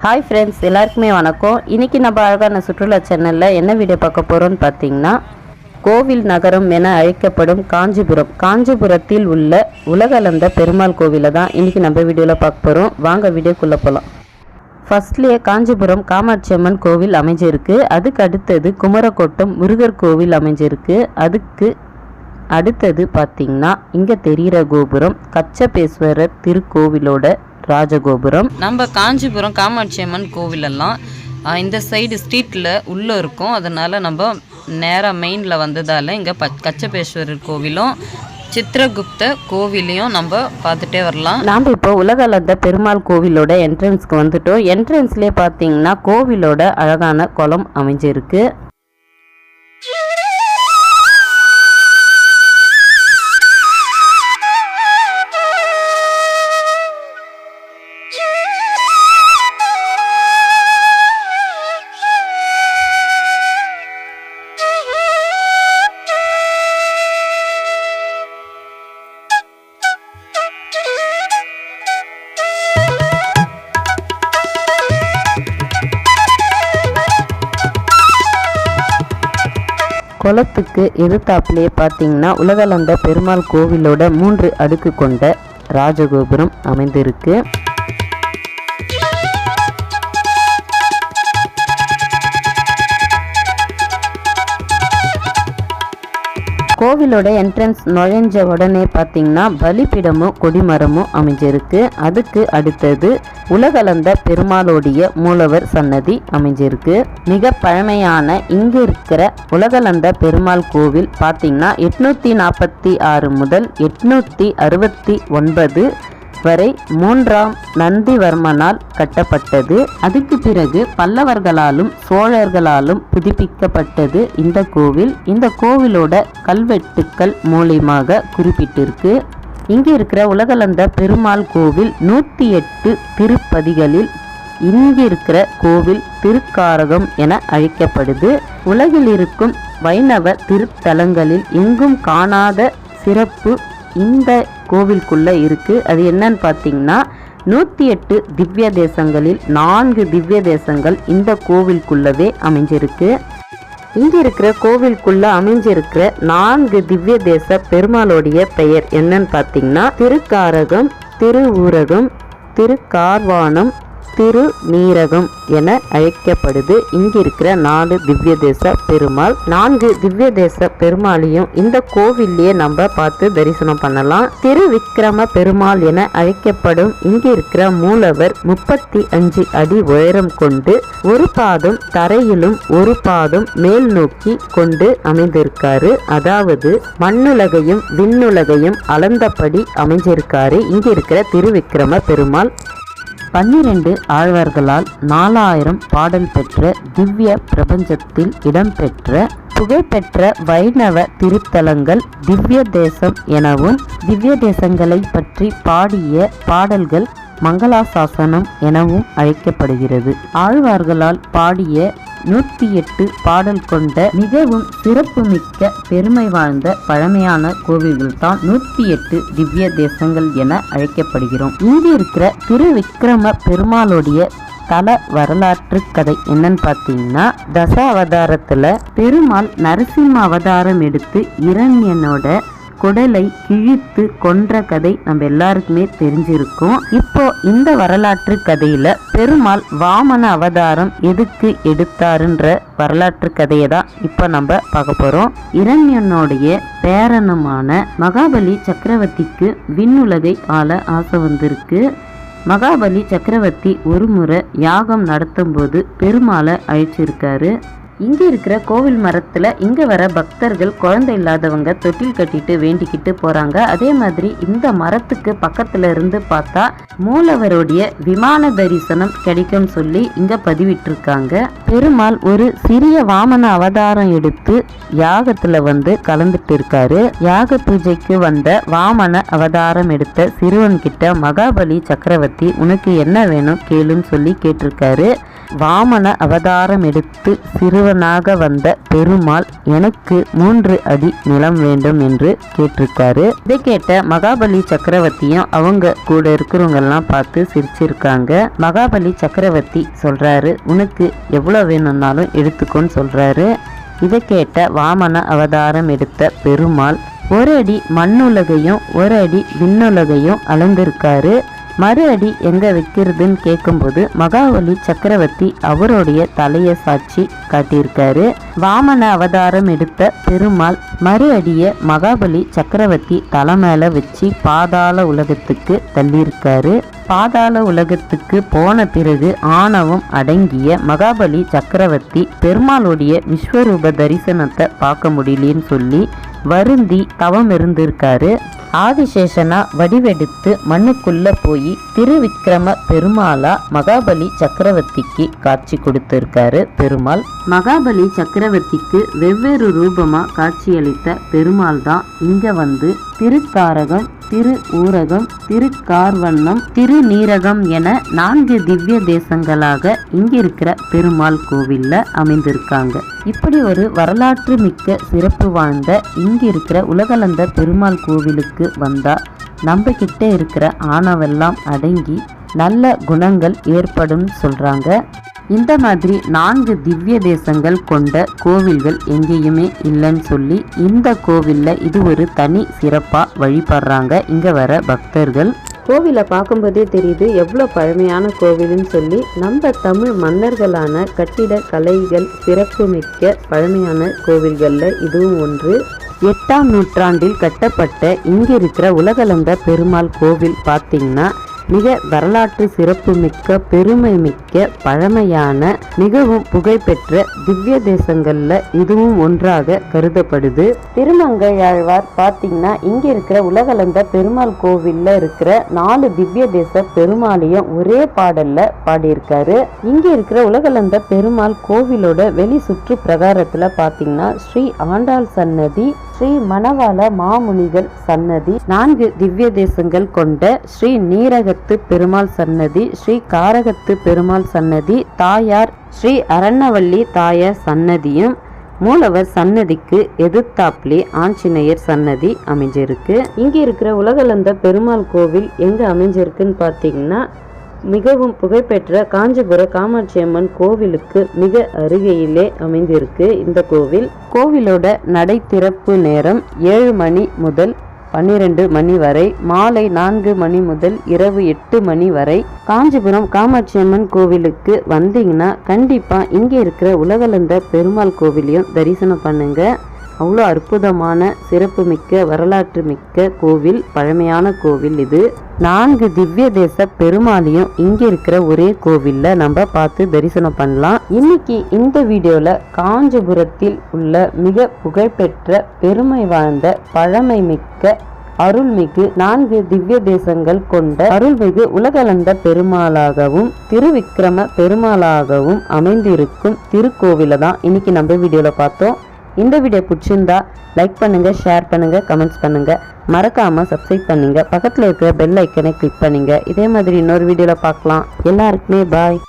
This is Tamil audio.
ஹாய் ஃப்ரெண்ட்ஸ், எல்லாருக்குமே வணக்கம். இன்றைக்கி நம்ம அழகான சுற்றுலா சேனலில் என்ன வீடியோ பார்க்க போகிறோன்னு பார்த்தீங்கன்னா, கோவில் நகரம் என அழைக்கப்படும் காஞ்சிபுரத்தில் உள்ள உலகளந்த பெருமாள் கோவிலை தான் இன்றைக்கி நம்ம வீடியோவில் பார்க்க போகிறோம். வாங்க வீடியோக்குள்ளே போகலாம். ஃபர்ஸ்ட்லேயே காஞ்சிபுரம் காமாட்சி அம்மன் கோவில் அமைஞ்சிருக்கு. அதுக்கு அடுத்தது குமரக்கோட்டம் முருகர் கோவில் அமைஞ்சிருக்கு. அதுக்கு அடுத்தது பார்த்திங்கன்னா இங்கே தெரிகிற கோபுரம் கச்சபேஸ்வரர் திருக்கோவிலோட ராஜகோபுரம். நம்ம காஞ்சிபுரம் காமாட்சி அம்மன் கோவிலெல்லாம் இந்த சைடு ஸ்ட்ரீட்டில் உள்ளே இருக்கும். அதனால் நம்ம நேராக மெயினில் வந்ததால் இங்கே கச்சபேஸ்வரர் கோவிலும் சித்திரகுப்த கோவிலையும் நம்ம பார்த்துட்டே வரலாம். நாம் இப்போ உலகளந்த பெருமாள் கோவிலோட என்ட்ரன்ஸ்க்கு வந்துட்டோம். என்ட்ரன்ஸ்லேயே பார்த்தீங்கன்னா கோவிலோட அழகான குளம் அமைஞ்சிருக்கு. குளத்துக்கு எதிர்த்தாப்பிலேயே பார்த்தீங்கன்னா உலகளந்த பெருமாள் கோவிலோட 3 அடுக்கு கொண்ட ராஜகோபுரம் அமைந்திருக்கு. கோவிலோட என்ட்ரன்ஸ் நுழைஞ்ச உடனே பார்த்தீங்கன்னா பலிபீடமும் கொடிமரமும் அமைஞ்சிருக்கு. அதுக்கு அடுத்தது உலகளந்த பெருமாளுடைய மூலவர் சன்னதி அமைஞ்சிருக்கு. மிக பழமையான இங்கு இருக்கிற உலகளந்த பெருமாள் கோவில் பார்த்தீங்கன்னா 846 முதல் 869 வரை 3ஆம் நந்திவர்மனால் கட்டப்பட்டது. அதுக்கு பிறகு பல்லவர்களாலும் சோழர்களாலும் புதுப்பிக்கப்பட்டது இந்த கோவில். இந்த கோவிலோட கல்வெட்டுக்கள் மூலியமாக குறிப்பிட்டிருக்கு. இங்கே இருக்கிற உலகளந்த பெருமாள் கோவில் 108 திருப்பதிகளில் இங்கு இருக்கிற கோவில் திருக்காரகம் என அழைக்கப்படுது. உலகில் இருக்கும் வைணவ திருத்தலங்களில் எங்கும் காணாத சிறப்பு இந்த கோவிலுக்குள்ள இருக்கு. அது என்னன்னு பார்த்தீங்கன்னா 108 திவ்ய தேசங்களில் 4 திவ்ய தேசங்கள் இந்த கோவிலுக்குள்ளவே அமைஞ்சிருக்கு. இங்க இருக்கிற கோவிலுக்குள்ள அமைஞ்சிருக்கிற 4 திவ்ய தேச பெருமாளுடைய பெயர் என்னன்னு பார்த்தீங்கன்னா திருக்காரகம், திருவூரகம், திருக்கார்வானம், திருநீரகம் என அழைக்கப்படுது. இங்க இருக்கிற 4 திவ்ய தேச பெருமாள். 4 திவ்ய தேச பெருமாளையும் இந்த கோவில்லையே நம்ம பார்த்து தரிசனம் பண்ணலாம். திருவிக்கிரம பெருமாள் என அழைக்கப்படும் இங்க இருக்கிற மூலவர் 35 அடி உயரம் கொண்டு ஒரு பாதம் தரையிலும் ஒரு பாதம் மேல் நோக்கி கொண்டு அமைந்திருக்காரு. அதாவது மண்ணுலகையும் விண்ணுலகையும் அளந்தபடி அமைஞ்சிருக்காரு இங்க இருக்கிற திருவிக்கிரம பெருமாள். 12 ஆழ்வார்களால் 4000 பாடல் பெற்ற திவ்ய பிரபஞ்சத்தில் இடம்பெற்ற புகழ்பெற்ற வைணவ திருத்தலங்கள் திவ்ய தேசம் எனவும், திவ்ய தேசங்களை பற்றி பாடிய பாடல்கள் மங்களாசாசனம் எனவும் அழைக்கப்படுகிறது. ஆழ்வார்களால் பாடிய 108 பாடல் கொண்ட மிகவும் சிறப்புமிக்க பெருமை வாழ்ந்த பழமையான கோவில்கள் தான் 108 திவ்ய தேசங்கள் என அழைக்கப்படுகிறோம். இங்கு இருக்கிற திருவிக்கிரம பெருமாளுடைய தல வரலாற்று கதை என்னன்னு பார்த்தீங்கன்னா, தச அவதாரத்துல பெருமாள் நரசிம்ம அவதாரம் எடுத்து இரண்யனோட குடலை கிழித்து கொன்ற கதை நம்ம எல்லாருக்குமே தெரிஞ்சிருக்கும். இப்போ இந்த வரலாற்று கதையில பெருமாள் வாமன அவதாரம் எதுக்கு எடுத்தாருன்ற வரலாற்று கதையை தான் இப்போ நம்ம பார்க்க போறோம். இரண்யனுடைய பேரனமான மகாபலி சக்கரவர்த்திக்கு விண்ணுலகை ஆள ஆசை வந்திருக்கு. மகாபலி சக்கரவர்த்தி ஒரு முறை யாகம் நடத்தும் போது பெருமாளை அழைச்சிருக்காரு. இங்கே இருக்கிற கோவில் மரத்தில் இங்கே வர பக்தர்கள் குழந்தை இல்லாதவங்க தொட்டில் கட்டிட்டு வேண்டிக்கிட்டு போகிறாங்க. அதே மாதிரி இந்த மரத்துக்கு பக்கத்தில் இருந்து பார்த்தா மூலவருடைய விமான தரிசனம் கிடைக்கும் சொல்லி இங்கே பதிவிட்டிருக்காங்க. பெருமாள் ஒரு சிறிய வாமன அவதாரம் எடுத்து யாகத்தில் வந்து கலந்துட்டு இருக்காரு. யாக பூஜைக்கு வந்த வாமன அவதாரம் எடுத்த சிறுவன் கிட்ட மகாபலி சக்கரவர்த்தி உனக்கு என்ன வேணும் கேளுன்னு சொல்லி கேட்டிருக்காரு. வாமன அவதாரம் எடுத்து சிறுவனாக வந்த பெருமாள் எனக்கு 3 அடி நிலம் வேண்டும் என்று கேட்டிருக்காரு. இதை கேட்ட மகாபலி சக்கரவர்த்தியும் அவங்க கூட இருக்கிறவங்க எல்லாம் பார்த்து சிரிச்சிருக்காங்க. மகாபலி சக்கரவர்த்தி சொல்றாரு, உனக்கு எவ்வளவு வேணும்னாலும் எடுத்துக்கோன்னு சொல்றாரு. இதை கேட்ட வாமன அவதாரம் எடுத்த பெருமாள் 1 அடி மண்ணுலகையும் 1 அடி விண்ணுலகையும் அளந்திருக்காரு. மறு அடி எங்க வைக்கிறதுன்னு கேட்கும்போது மகாபலி சக்கரவர்த்தி அவருடைய தலையை சாட்சி காட்டியிருக்காரு. வாமன அவதாரம் எடுத்த பெருமாள் மறு அடியை மகாபலி சக்கரவர்த்தி தலை மேல வச்சு பாதாள உலகத்துக்கு தள்ளியிருக்காரு. பாதாள உலகத்துக்கு போன பிறகு ஆணவம் அடங்கிய மகாபலி சக்கரவர்த்தி பெருமாளுடைய விஸ்வரூப தரிசனத்தை பார்க்க முடியலன்னு சொல்லி வருந்தி தவம் இருந்திருக்காரு. ஆதிசேஷனா வடிவெடுத்து மண்ணுக்குள்ள போய் திருவிக்கிரம பெருமாளா மகாபலி சக்கரவர்த்திக்கு காட்சி கொடுத்திருக்காரு பெருமாள். மகாபலி சக்கரவர்த்திக்கு வெவ்வேறு ரூபமா காட்சியளித்த பெருமாள் தான் இங்க வந்து திருக்காரகம், திரு ஊரகம், திருக்கார்வண்ணம், திருநீரகம் என 4 திவ்ய தேசங்களாக இங்க இருக்கிற பெருமாள் கோவில்ல அமைந்திருக்காங்க. இப்படி ஒரு வரலாற்று மிக்க சிறப்பு வாழ்ந்த இங்க இருக்கிற உலகளந்த பெருமாள் கோவிலுக்கு வந்தா நம்ம கிட்ட இருக்கிற ஆணவெல்லாம் அடங்கி நல்ல குணங்கள் ஏற்படும் சொல்றாங்க. இந்த மாதிரி 4 திவ்ய தேசங்கள் கொண்ட கோவில்கள் எங்கேயுமே இல்லைன்னு சொல்லி இந்த கோவில்ல இது ஒரு தனி சிறப்பா வழிபடுறாங்க இங்க வர பக்தர்கள். கோவிலை பார்க்கும்போதே தெரியுது எவ்வளோ பழமையான கோவில்னு சொல்லி. நம்ம தமிழ் மன்னர்களான கட்டிட கலைகள் சிறப்புமிக்க பழமையான கோவில்களில் இதுவும் ஒன்று. 8ஆம் நூற்றாண்டில் கட்டப்பட்ட இங்கே இருக்கிற உலகளந்த பெருமாள் கோவில் பார்த்திங்கன்னா மிக வரலாற்று சிறப்பு மிக்க பெருமை மிக்க பழமையான மிகவும் புகழ்பெற்ற திவ்ய தேசங்கள்ல இதுவும் ஒன்றாக கருதப்படுது. திருமங்கையாழ்வார் பார்த்தீங்கன்னா இங்க இருக்கிற உலகளந்த பெருமாள் கோவில்ல இருக்கிற 4 திவ்ய தேச பெருமாளையும் ஒரே பாடல்ல பாடியிருக்காரு. இங்க இருக்கிற உலகளந்த பெருமாள் கோவிலோட வெளி சுற்று பிரகாரத்துல பார்த்தீங்கன்னா ஸ்ரீ ஆண்டாள் சன்னதி, ஸ்ரீ மணவாள மாமுனிகள் சன்னதி, 4 திவ்ய தேசங்கள் கொண்ட ஸ்ரீ நீரகத்து பெருமாள் சன்னதி, ஸ்ரீ காரகத்து பெருமாள் சன்னதி, தாயார் ஸ்ரீ அரண்யவல்லி தாயார் சன்னதியும், மூலவர் சன்னதிக்கு எதிர்த்தாப்லே ஆஞ்சநேயர் சன்னதி அமைஞ்சிருக்கு. இங்க இருக்கிற உலகளந்த பெருமாள் கோவில் எங்க அமைஞ்சிருக்குன்னு பார்த்தீங்கன்னா மிகவும் புகழ்பெற்ற காஞ்சிபுர காமாட்சி அம்மன் கோவிலுக்கு மிக அருகையிலே அமைந்திருக்கு இந்த கோவில். கோவிலோட நடை திறப்பு நேரம் 7 மணி முதல் 12 மணி வரை, மாலை 4 மணி முதல் இரவு 8 மணி வரை. காஞ்சிபுரம் காமாட்சி அம்மன் கோவிலுக்கு வந்தீங்கன்னா கண்டிப்பா இங்க இருக்கிற உலகளந்த பெருமாள் கோவிலையும் தரிசனம் பண்ணுங்க. அவ்வளோ அற்புதமான சிறப்பு மிக்க வரலாற்று மிக்க கோவில், பழமையான கோவில் இது. 4 திவ்ய தேச பெருமாளையும் இங்க இருக்கிற ஒரே கோவில்ல நம்ம பார்த்து தரிசனம் பண்ணலாம். இன்னைக்கு இந்த வீடியோல காஞ்சிபுரத்தில் உள்ள மிக புகழ்பெற்ற பெருமை வாழ்ந்த பழமை மிக்க அருள்மிகு 4 திவ்ய தேசங்கள் கொண்ட அருள்மிகு உலகளந்த பெருமாளாகவும் திருவிக்கிரம பெருமாளாகவும் அமைந்திருக்கும் திருக்கோவிலை தான் இன்னைக்கு நம்ம வீடியோல பார்த்தோம். இந்த வீடியோ பிடிச்சிருந்தா லைக் பண்ணுங்க, ஷேர் பண்ணுங்க, கமெண்ட்ஸ் பண்ணுங்க, மறக்காம சப்ஸ்கிரைப் பண்ணுங்க, பக்கத்துல இருக்கிற பெல் ஐக்கனை கிளிக் பண்ணுங்க. இதே மாதிரி இன்னொரு வீடியோல பார்க்கலாம். எல்லாருக்குமே பாய்.